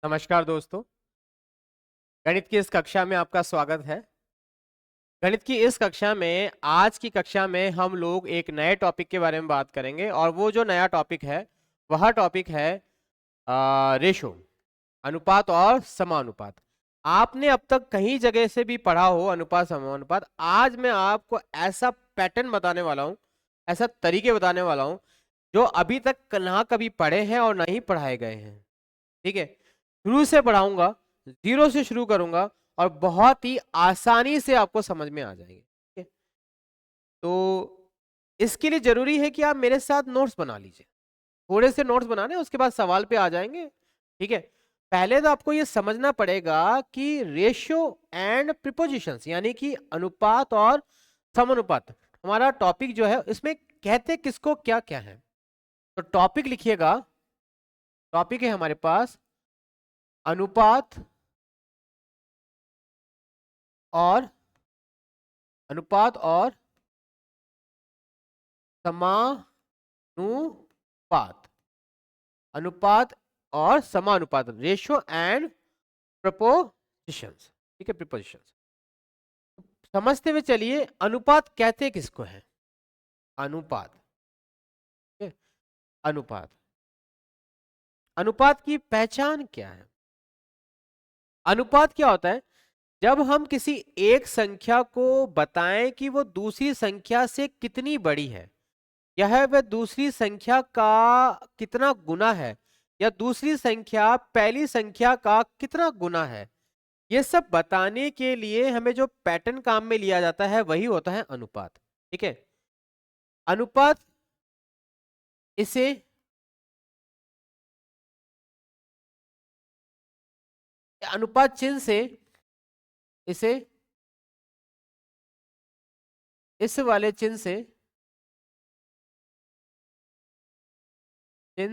नमस्कार दोस्तों। गणित की इस कक्षा में आपका स्वागत है। गणित की इस कक्षा में आज की कक्षा में हम लोग एक नए टॉपिक के बारे में बात करेंगे और वो जो नया टॉपिक है वह टॉपिक है रेशो, अनुपात और समानुपात। आपने अब तक कहीं जगह से भी पढ़ा हो अनुपात समानुपात। आज मैं आपको ऐसा पैटर्न बताने वाला हूँ, ऐसा तरीके बताने वाला हूँ जो अभी तक ना कभी पढ़े हैं और ना ही पढ़ाए गए हैं। ठीक है, शुरू से पढ़ाऊंगा, जीरो से शुरू करूंगा और बहुत ही आसानी से आपको समझ में आ जाएंगे। ठीक है, तो इसके लिए जरूरी है कि आप मेरे साथ नोट्स बना लीजिए। थोड़े से नोट्स बनाने, उसके बाद सवाल पे आ जाएंगे। ठीक है, पहले तो आपको ये समझना पड़ेगा कि रेशियो एंड प्रीपोजिशंस यानी कि अनुपात और समानुपात हमारा टॉपिक जो है इसमें कहते किसको क्या क्या है। तो टॉपिक लिखिएगा। टॉपिक है हमारे पास अनुपात और समानुपात। अनुपात और समानुपात, रेशियो एंड प्रपोजिशंस। ठीक है, प्रीपोजिशंस समझते हुए चलिए। अनुपात कहते किसको है? अनुपात। ठीक है? अनुपात, अनुपात की पहचान क्या है? अनुपात क्या होता है? जब हम किसी एक संख्या को बताएं कि वो दूसरी संख्या से कितनी बड़ी है, यह वह दूसरी संख्या का कितना गुना है, या दूसरी संख्या पहली संख्या का कितना गुना है, ये सब बताने के लिए हमें जो पैटर्न काम में लिया जाता है वही होता है अनुपात। ठीक है, अनुपात इसे अनुपात चिन्ह से इसे इस वाले चिन्ह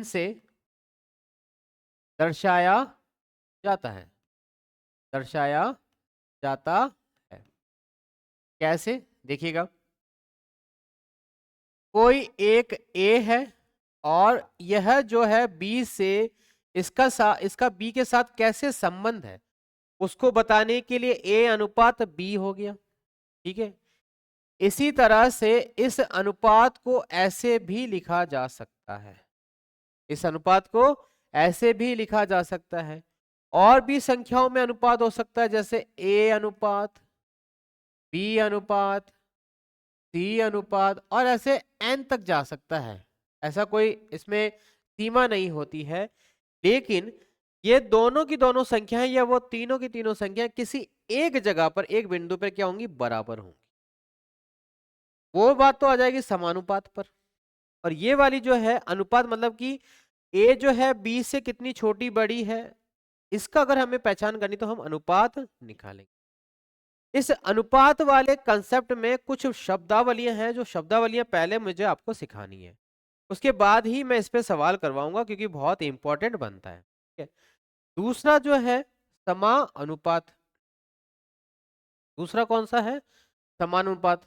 से दर्शाया जाता है। दर्शाया जाता है कैसे? देखिएगा, कोई एक ए है और यह जो है बी से इसका बी के साथ कैसे संबंध है उसको बताने के लिए ए अनुपात बी हो गया। ठीक है, इसी तरह से इस अनुपात को ऐसे भी लिखा जा सकता है। इस अनुपात को ऐसे भी लिखा जा सकता है। और भी संख्याओं में अनुपात हो सकता है, जैसे ए अनुपात, बी अनुपात, सी अनुपात और ऐसे एन तक जा सकता है। ऐसा कोई इसमें सीमा नहीं होती है। लेकिन ये दोनों की दोनों संख्याएं या वो तीनों की तीनों संख्याएं किसी एक जगह पर, एक बिंदु पर क्या होंगी? बराबर होंगी। वो बात तो आ जाएगी समानुपात पर। और ये वाली जो है अनुपात, मतलब कि ए जो है बी से कितनी छोटी बड़ी है, इसका अगर हमें पहचान करनी तो हम अनुपात निकालेंगे। इस अनुपात वाले कंसेप्ट में कुछ शब्दावलियां हैं, जो शब्दावलियां पहले मुझे आपको सिखानी है, उसके बाद ही मैं इस पे सवाल करवाऊंगा क्योंकि बहुत इंपॉर्टेंट बनता है। ठीक है, दूसरा जो है समानुपात। दूसरा कौन सा है? समानुपात।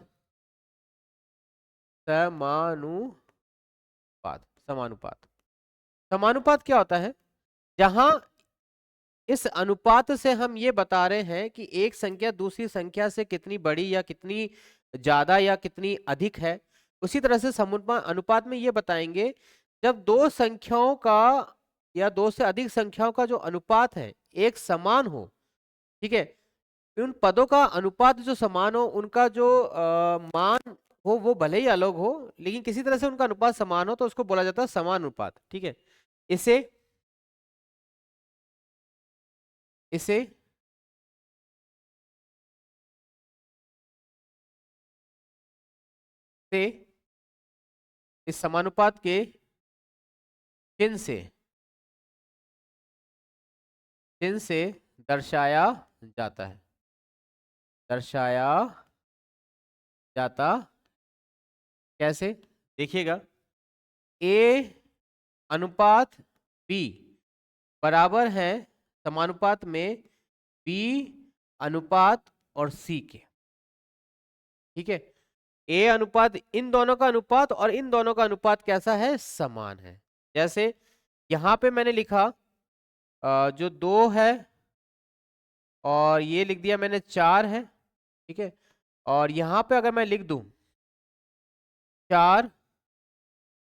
समानुपात। समानुपात समानुपात क्या होता है? जहां इस अनुपात से हम ये बता रहे हैं कि एक संख्या दूसरी संख्या से कितनी बड़ी या कितनी ज्यादा या कितनी अधिक है। उसी तरह से अनुपात में ये बताएंगे जब दो संख्याओं का या दो से अधिक संख्याओं का जो अनुपात है एक समान हो। ठीक है, उन पदों का अनुपात जो समान हो, उनका जो मान हो वो भले ही अलग हो, लेकिन किसी तरह से उनका अनुपात समान हो तो उसको बोला जाता है समानुपात। ठीक है, इसे इसे से इस समानुपात के चिन्ह से दर्शाया जाता है। दर्शाया जाता कैसे? देखिएगा, ए अनुपात बी बराबर है समानुपात में बी अनुपात और सी के। ठीक है, ए अनुपात, इन दोनों का अनुपात और इन दोनों का अनुपात कैसा है? समान है। जैसे यहां पे मैंने लिखा जो 2 है और ये लिख दिया मैंने 4 है, ठीक है। और यहाँ पे अगर मैं लिख दूं 4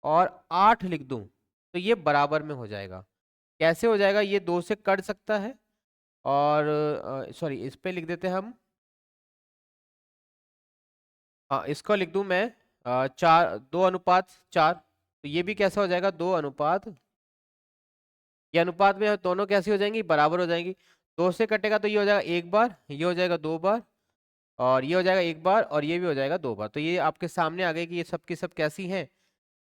और 8 लिख दूं तो ये बराबर में हो जाएगा। कैसे हो जाएगा? ये 2 से कट सकता है और सॉरी इस पे लिख देते हैं हम, हाँ इसको लिख दूं मैं 2:4। तो ये भी कैसा हो जाएगा? 2 अनुपात, ये अनुपात में दोनों कैसी हो जाएंगी? बराबर हो जाएंगी। 2 से कटेगा तो ये हो जाएगा 1 बार, ये हो जाएगा 2 बार, और ये हो जाएगा 1 बार, और ये भी हो जाएगा 2 बार। तो ये आपके सामने आ गए कि ये सब की सब कैसी हैं?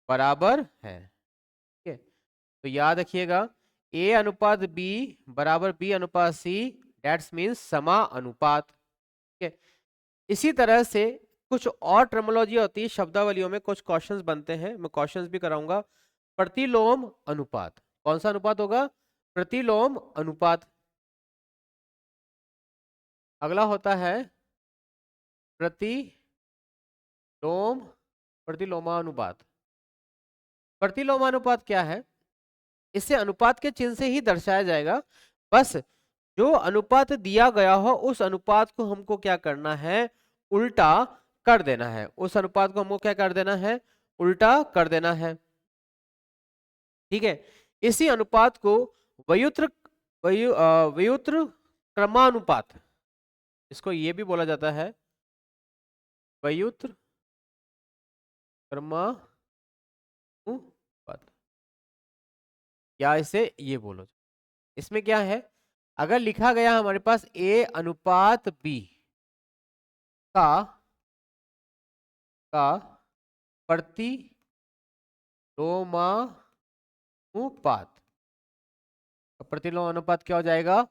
बराबर है, ठीक है। तो याद रखिएगा A अनुपात B बराबर B अनुपात C, डेट्स मीन्स समानुपात, ठीक है। इसी तरह से कुछ और टर्मिनोलॉजी होती है शब्दावलियों में, कुछ क्वेश्चंस बनते हैं, मैं क्वेश्चंस भी कराऊंगा। प्रतिलोम अनुपात, कौन सा अनुपात होगा? प्रतिलोम अनुपात। अगला होता है प्रतिलोम, प्रतिलोमानुपात। प्रतिलोमानुपात क्या है? इसे अनुपात के चिन्ह से ही दर्शाया जाएगा। बस जो अनुपात दिया गया हो उस अनुपात को हमको क्या करना है? उल्टा कर देना है। उस अनुपात को हमको क्या कर देना है? उल्टा कर देना है, ठीक है। इसी अनुपात को व्युत्त्र व्युत्त्र क्रमानुपात, इसको ये भी बोला जाता है व्युत्त्र क्रमानुपात, या इसे ये बोलो। इसमें क्या है? अगर लिखा गया हमारे पास A अनुपात B का प्रतिलोमानुपात, प्रतिलोमानुपात क्या हो जाएगा?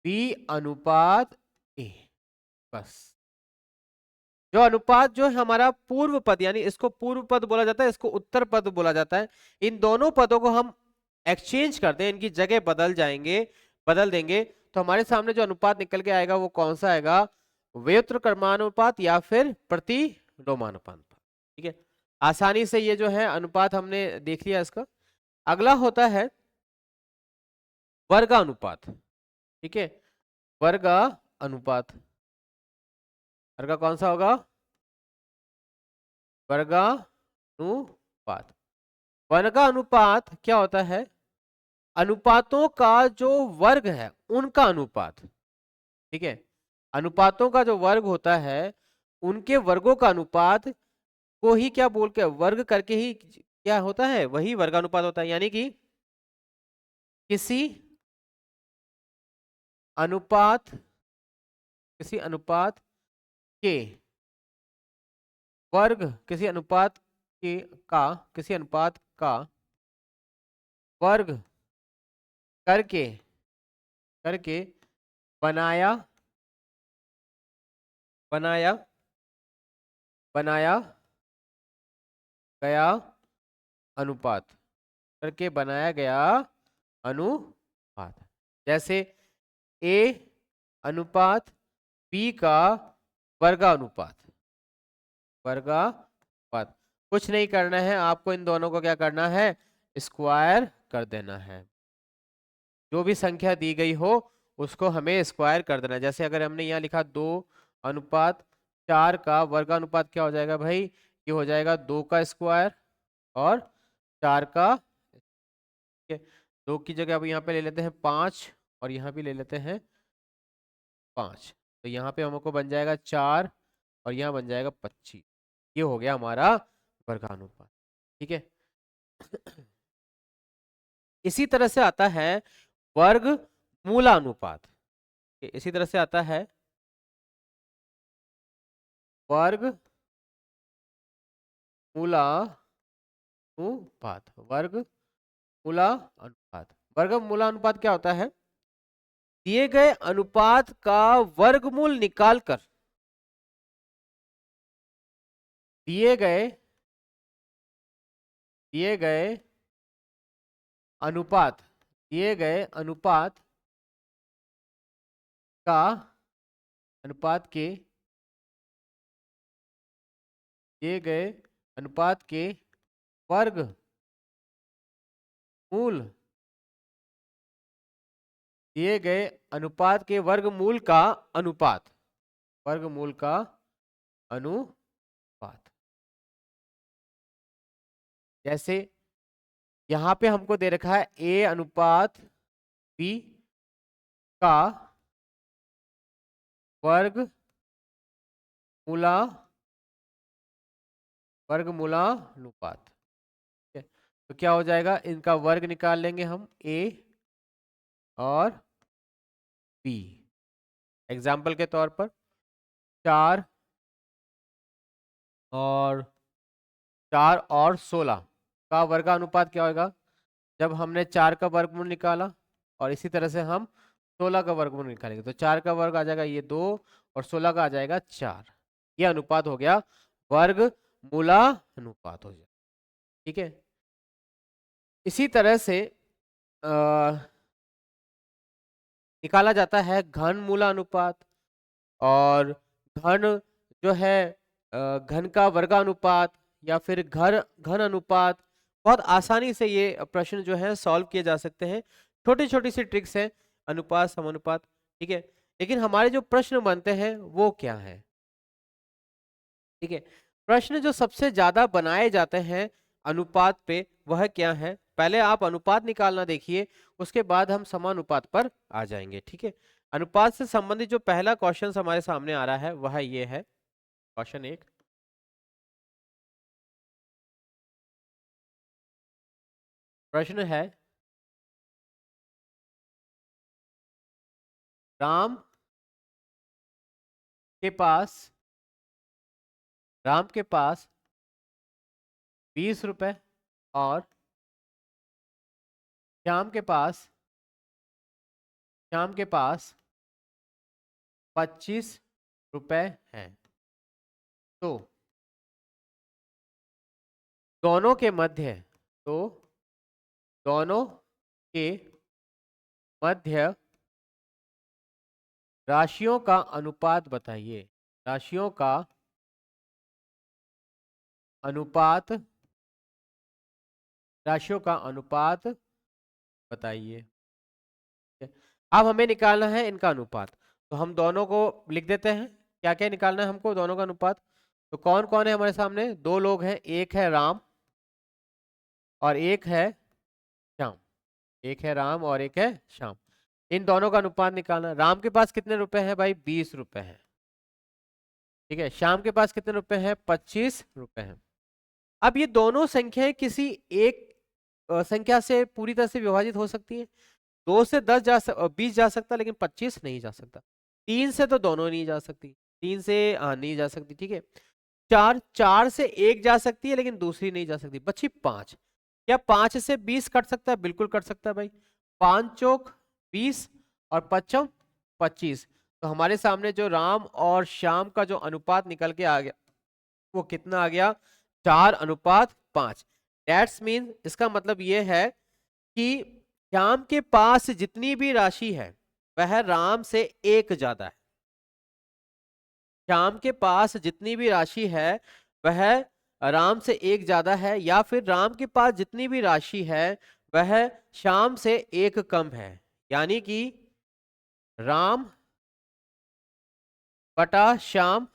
B अनुपात A। बस जो अनुपात जो है हमारा पूर्व पद, यानी इसको पूर्व पद बोला जाता है, इसको उत्तर पद बोला जाता है। इन दोनों पदों को हम एक्सचेंज कर दें, इनकी जगह बदल जाएंगे, बदल देंगे, तो हमारे सामने जो अनुपात निकल के आएगा वो कौन सा आएगा? व्युत्त्र क्रमानुपात या फिर प्रतिलोमानुपात, ठीक है। आसानी से ये जो है अनुपात हमने देख लिया इसका। अगला होता है वर्गानुपात, ठीक है। वर्गानुपात, वर्गा कौन सा होगा? वर्गानुपात। वर्गानुपात क्या होता है? अनुपातों का जो वर्ग है उनका अनुपात, ठीक है। अनुपातों का जो वर्ग होता है उनके वर्गों का अनुपात को ही क्या बोल के वर्ग करके ही क्या होता है? वही वर्गानुपात होता है। यानी कि किसी अनुपात, किसी अनुपात के वर्ग, किसी अनुपात के का, किसी अनुपात का वर्ग करके करके बनाया बनाया बनाया गया अनुपात, करके बनाया गया अनुपात। जैसे A अनुपात B का वर्गानुपात, वर्गानुपात। कुछ नहीं करना है आपको, इन दोनों को क्या करना है? स्क्वायर कर देना है। जो भी संख्या दी गई हो उसको हमें स्क्वायर कर देना है। जैसे अगर हमने यहाँ लिखा 2:4 का वर्गानुपात क्या हो जाएगा भाई? ये हो जाएगा 2 का स्क्वायर और 4 का, ठीक है। 2 की जगह अब यहाँ पे ले लेते हैं 5 और यहाँ भी ले लेते हैं 5, तो यहाँ पे हमको बन जाएगा 4 और यहाँ बन जाएगा 25। ये हो गया हमारा वर्गानुपात, ठीक है। इसी तरह से आता है वर्ग मूलानुपात, इसी तरह से आता है वर्ग मूलानुपात। वर्ग मूलानुपात, वर्ग मूलानुपात क्या होता है? दिए गए अनुपात का वर्गमूल निकालकर, दिए गए दिए गए अनुपात, दिए गए अनुपात का, अनुपात के, दिए गए अनुपात के वर्ग मूल दिए गए अनुपात के वर्गमूल का अनुपात, वर्गमूल का अनुपात। जैसे यहां पे हमको दे रखा है A अनुपात B का वर्गमूलानुपात। ठीक है, तो क्या हो जाएगा, इनका वर्ग निकाल लेंगे हम A और B। एग्जाम्पल के तौर पर 4 और 16 का वर्गानुपात क्या होगा, जब हमने 4 का वर्गमूल निकाला और इसी तरह से हम 16 का वर्गमूल निकालेंगे तो 4 का वर्ग आ जाएगा ये 2 और 16 का आ जाएगा 4। ये अनुपात हो गया वर्गमूलानुपात हो जाएगा। ठीक है, इसी तरह से निकाला जाता है घन मूलानुपात और घन जो है घन का वर्गानुपात या फिर घन घन अनुपात। बहुत आसानी से ये प्रश्न जो है सॉल्व किए जा सकते हैं, छोटी छोटी सी ट्रिक्स है, अनुपात समानुपात। ठीक है, लेकिन हमारे जो प्रश्न बनते हैं वो क्या है। ठीक है, प्रश्न जो सबसे ज्यादा बनाए जाते हैं अनुपात पे वह क्या है, पहले आप अनुपात निकालना देखिए, उसके बाद हम समानुपात पर आ जाएंगे। ठीक है, अनुपात से संबंधित जो पहला क्वेश्चन हमारे सामने आ रहा है वह ये है, क्वेश्चन 1। प्रश्न है, राम के पास राम के पास 20 रुपए और श्याम के पास 25 रुपए हैं। तो दोनों के मध्य तो दोनों के मध्य राशियों का अनुपात बताइए। राशियों का अनुपात, राशियों का अनुपात बताइए। अब हमें निकालना है इनका अनुपात, तो हम दोनों को लिख देते हैं। क्या क्या निकालना है हमको, दोनों का अनुपात। तो कौन कौन है हमारे सामने, दो लोग हैं, एक है राम और एक है श्याम। एक है राम और एक है श्याम, इन दोनों का अनुपात निकालना। राम के पास कितने रुपए हैं भाई, 20 रुपए हैं। ठीक है, श्याम के पास कितने रुपए हैं, 25 रुपए हैं। अब ये दोनों संख्याएं किसी एक संख्या से पूरी तरह से विभाजित हो सकती है। 2 से 20 जा सकता, लेकिन 25 नहीं जा सकता। 3 से तो दोनों नहीं जा सकती, 3 से नहीं जा सकती। ठीक है, 4 से एक जा सकती है लेकिन दूसरी नहीं जा सकती, बच्ची 5। क्या 5 से 20 कट सकता है, बिल्कुल कट सकता है भाई। 5 चौक 20 और 5 25। तो हमारे सामने जो राम और श्याम का जो अनुपात निकल के आ गया वो कितना आ गया, 4:5। दैट्स मीन, इसका मतलब ये है कि श्याम के पास जितनी भी राशि है वह राम से एक ज्यादा है। श्याम के पास जितनी भी राशि है वह राम से एक ज्यादा है, या फिर राम के पास जितनी भी राशि है वह श्याम से एक कम है। यानी कि राम बटा श्याम,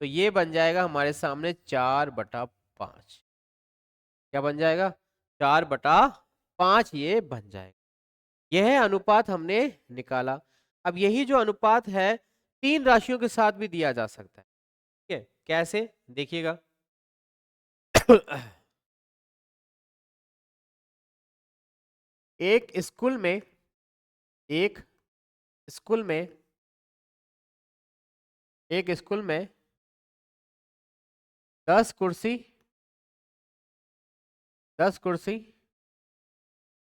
तो ये बन जाएगा हमारे सामने 4/5। क्या बन जाएगा, 4/5 ये बन जाएगा। यह अनुपात हमने निकाला। अब यही जो अनुपात है 3 राशियों के साथ भी दिया जा सकता है। ठीक है, कैसे देखिएगा। एक स्कूल में एक स्कूल में एक स्कूल में 10 कुर्सी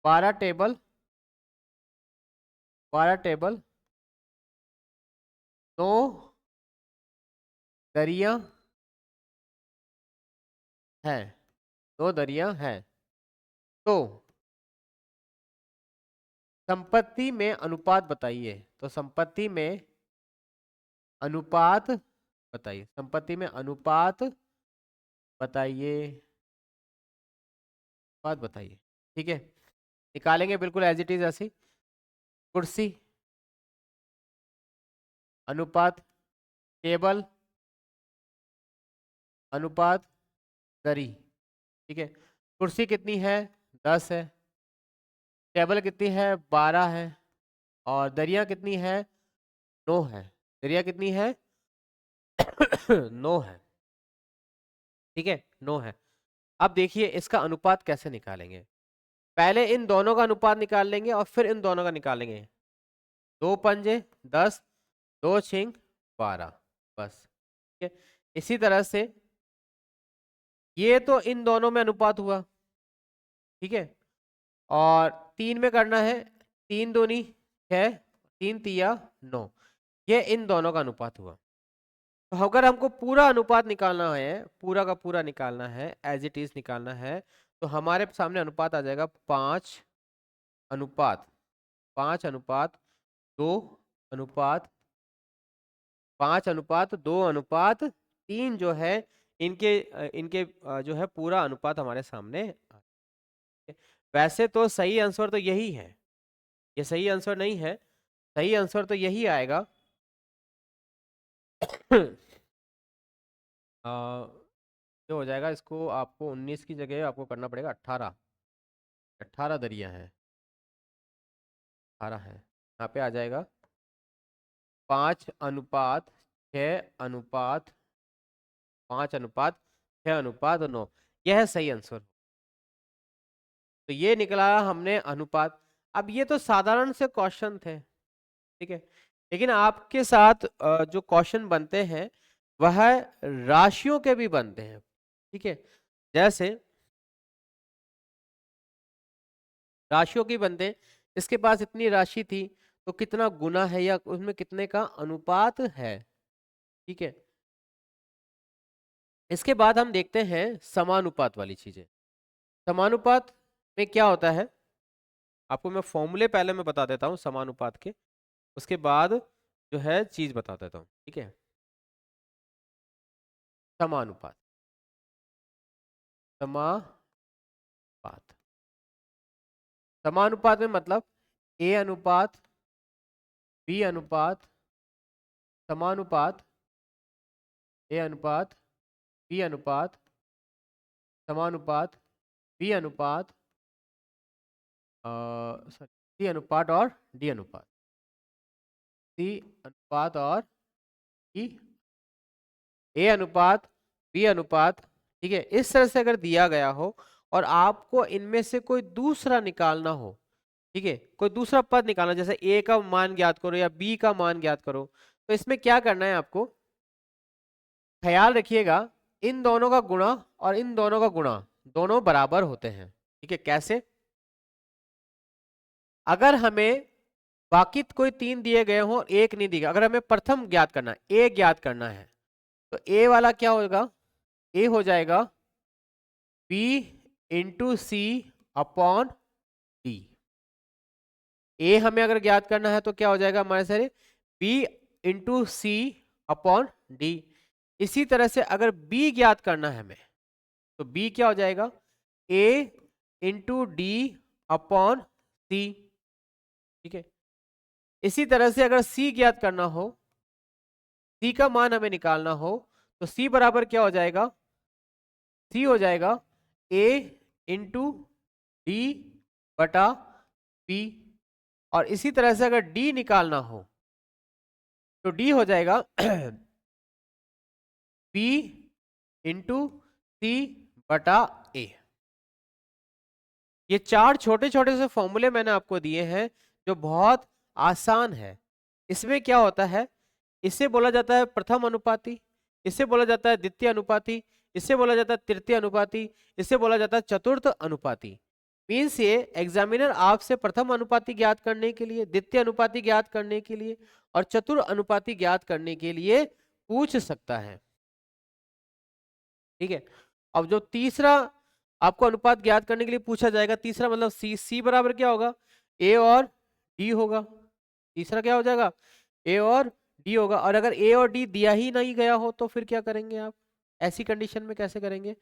12 टेबल 9 दरिया है 2 दरिया है। तो संपत्ति में अनुपात बताइए। तो संपत्ति में अनुपात बताइए, संपत्ति में अनुपात बताइए, बात बताइए। ठीक है, निकालेंगे बिल्कुल एज इट इज ऐसी। कुर्सी अनुपात टेबल अनुपात दरी। ठीक है, कुर्सी कितनी है 10 है, टेबल कितनी है 12 है, और दरिया कितनी है 9 है। दरिया कितनी है 9 है। ठीक है 9 है। अब देखिए इसका अनुपात कैसे निकालेंगे। पहले इन दोनों का अनुपात निकाल लेंगे और फिर इन दोनों का निकालेंगे। 2 पंजे 10, 2 छिंग 12, बस। ठीक है, इसी तरह से ये तो इन दोनों में अनुपात हुआ। ठीक है, और 3 में करना है, 3 दूनी 6, 3 तिया 9, ये इन दोनों का अनुपात हुआ। तो अगर हमको पूरा अनुपात निकालना है, पूरा का पूरा निकालना है, एज इट इज निकालना है, तो हमारे सामने अनुपात आ जाएगा 5 अनुपात 5 अनुपात 2 अनुपात 5 अनुपात 2 अनुपात 3 जो है, इनके जो है पूरा अनुपात हमारे सामने है। वैसे तो सही आंसर तो यही है, ये सही आंसर नहीं है, सही आंसर तो यही आएगा। जो हो जाएगा, इसको आपको 19 की जगह आपको करना पड़ेगा 18। 18 दरिया है, 18 है, यहाँ पे आ जाएगा 5 अनुपात 6 अनुपात 5 अनुपात 6 अनुपात 9, यह है सही आंसर। तो ये निकला हमने अनुपात। अब ये तो साधारण से क्वेश्चन थे, ठीक है, लेकिन आपके साथ जो क्वेश्चन बनते हैं वह राशियों के भी बनते हैं। ठीक है, जैसे राशियों की बनते हैं, इसके पास इतनी राशि थी तो कितना गुना है या उसमें कितने का अनुपात है। ठीक है, इसके बाद हम देखते हैं समानुपात वाली चीजें। समानुपात में क्या होता है, आपको मैं फॉर्मूले पहले मैं बता देता हूँ समानुपात के, उसके बाद जो है चीज बता देता हूँ। ठीक है, समानुपात समानुपात समानुपात में मतलब ए अनुपात बी अनुपात समानुपात ए अनुपात बी अनुपात समानुपात बी अनुपात सी अनुपात और डी अनुपात, सी अनुपात और डी, ए अनुपात बी अनुपात। ठीक है, इस तरह से अगर दिया गया हो और आपको इनमें से कोई दूसरा निकालना हो, ठीक है, कोई दूसरा पद निकालना, जैसे ए का मान ज्ञात करो या बी का मान ज्ञात करो, तो इसमें क्या करना है आपको, ख्याल रखिएगा इन दोनों का गुणा और इन दोनों का गुणा दोनों बराबर होते हैं। ठीक है, कैसे, अगर हमें बाकी कोई 3 दिए गए हों एक नहीं दिया, अगर हमें प्रथम ज्ञात करना है, ए ज्ञात करना है, तो ए वाला क्या होगा, ए हो जाएगा बी इंटू सी अपॉन डी। ए हमें अगर ज्ञात करना है तो क्या हो जाएगा हमारे सारे, बी इंटू सी अपॉन डी। इसी तरह से अगर बी ज्ञात करना है हमें, तो बी क्या हो जाएगा, ए इंटू डी अपॉन सी। ठीक है, इसी तरह से अगर सी ज्ञात करना हो, सी का मान हमें निकालना हो, तो सी बराबर क्या हो जाएगा, सी हो जाएगा ए इंटू डी बटा पी। और इसी तरह से अगर डी निकालना हो तो डी हो जाएगा पी इंटू सी बटा ए। ये 4 छोटे छोटे से फॉर्मूले मैंने आपको दिए हैं जो बहुत आसान है। इसमें क्या होता है, इसे बोला जाता है प्रथम अनुपाती, इसे बोला जाता है द्वितीय अनुपाती, इसे बोला जाता है तृतीय अनुपाती, इसे बोला जाता है चतुर्थ अनुपाती। मीन्स ये एग्जामिनर आपसे प्रथम अनुपाती ज्ञात करने के लिए, द्वितीय अनुपाती ज्ञात करने के लिए और चतुर्थ अनुपाती ज्ञात करने के लिए पूछ सकता है। ठीक है, अब जो तीसरा आपको अनुपात ज्ञात करने के लिए पूछा जाएगा, तीसरा मतलब सी, सी बराबर क्या होगा, ए और डी होगा। तीसरा क्या हो जाएगा, ए और डी होगा। और अगर ए और डी दिया ही नहीं गया हो तो फिर क्या करेंगे आप, ऐसी कंडीशन में कैसे करेंगे,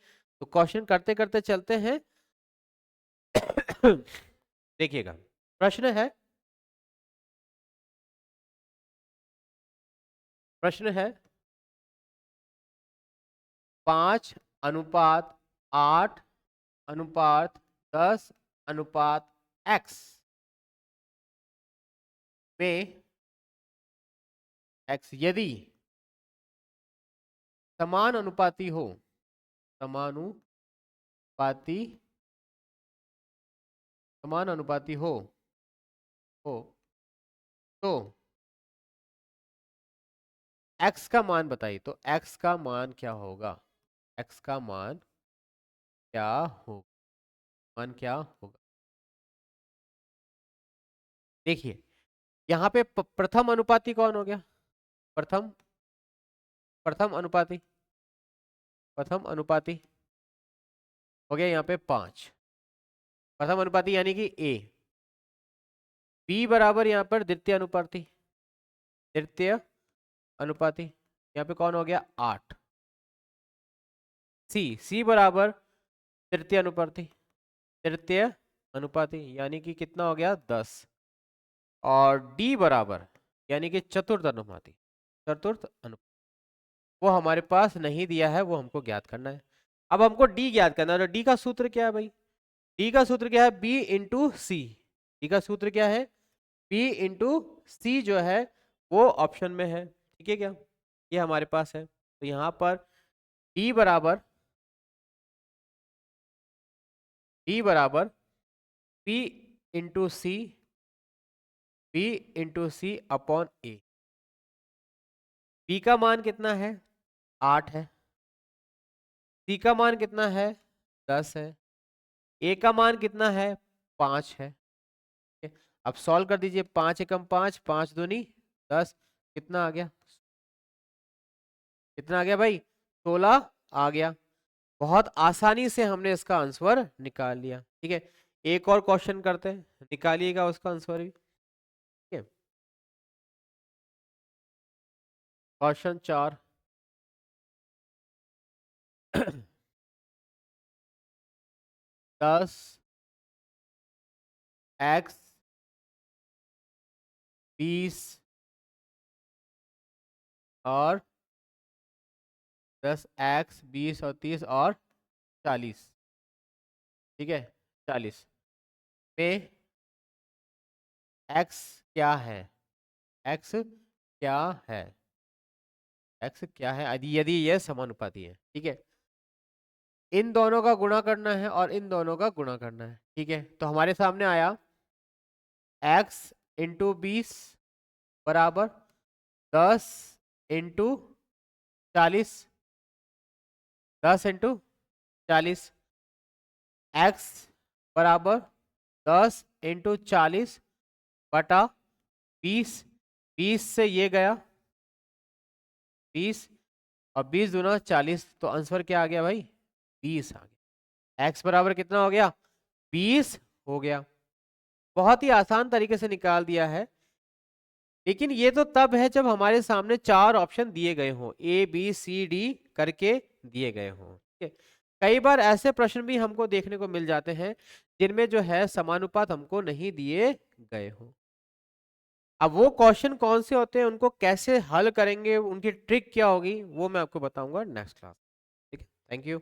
तो क्वेश्चन करते करते चलते हैं। देखिएगा, प्रश्न है, प्रश्न है 5:8:10:x में x यदि समानुपाती हो, समानुपाती समानुपाती हो तो x का मान बताइए। तो x का मान क्या होगा, x का मान क्या होगा, मान क्या होगा? देखिए यहाँ पे प्रथम अनुपाती कौन हो गया, प्रथम प्रथम अनुपाती, प्रथम अनुपाती हो गया यहाँ पे 5, प्रथम अनुपाती यानी कि a। b बराबर यहाँ पर द्वितीय अनुपाती, तृतीय अनुपाती यहाँ पे कौन हो गया 8। c बराबर तृतीय अनुपाती, तृतीय अनुपाती यानी कि कितना हो गया 10। और d बराबर यानी कि चतुर्थ अनुपाती, चतुर्थ अनुपाती वो हमारे पास नहीं दिया है, वो हमको ज्ञात करना है। अब हमको d ज्ञात करना है, तो d का सूत्र क्या है भाई, d का सूत्र क्या है, b इंटू सी। d का सूत्र क्या है, b इंटू सी जो है वो ऑप्शन में है, ठीक है क्या, ये हमारे पास है। तो यहाँ पर d बराबर p इंटू सी, b इंटू सी अपॉन ए। b का मान कितना है 8 है, c का मान कितना है 10 है, a का मान कितना है 5 है। अब सॉल्व कर दीजिए, 5 एकम 5, 5 दूनी 10, कितना आ गया, कितना आ गया भाई 16 आ गया। बहुत आसानी से हमने इसका आंसर निकाल लिया, ठीक है। एक और क्वेश्चन करते हैं, निकालिएगा उसका आंसर भी, ठीक है। क्वेश्चन 4 10 x 20 और 10 x 20 और 30 और 40, ठीक है, 40 में x क्या है, x क्या है, x क्या है यदि ये समानुपाती है, ठीक है। इन दोनों का गुणा करना है और इन दोनों का गुणा करना है, ठीक है। तो हमारे सामने आया x इंटू 20 बराबर 10 इंटू 40, 10 इंटू 40, x बराबर 10 इंटू 40 बटा 20, 20 से ये गया 20 और 20 दूना 40, तो आंसर क्या आ गया भाई 20 आ गया। x बराबर कितना हो गया 20 हो गया। बहुत ही आसान तरीके से निकाल दिया है, लेकिन ये तो तब है जब हमारे सामने 4 ऑप्शन दिए गए हों, ए बी सी डी करके दिए गए हों, ठीक है। कई बार ऐसे प्रश्न भी हमको देखने को मिल जाते हैं जिनमें जो है समानुपात हमको नहीं दिए गए हों। अब वो क्वेश्चन कौन से होते हैं, उनको कैसे हल करेंगे, उनकी ट्रिक क्या होगी, वो मैं आपको बताऊंगा नेक्स्ट क्लास, ठीक है। Thank you.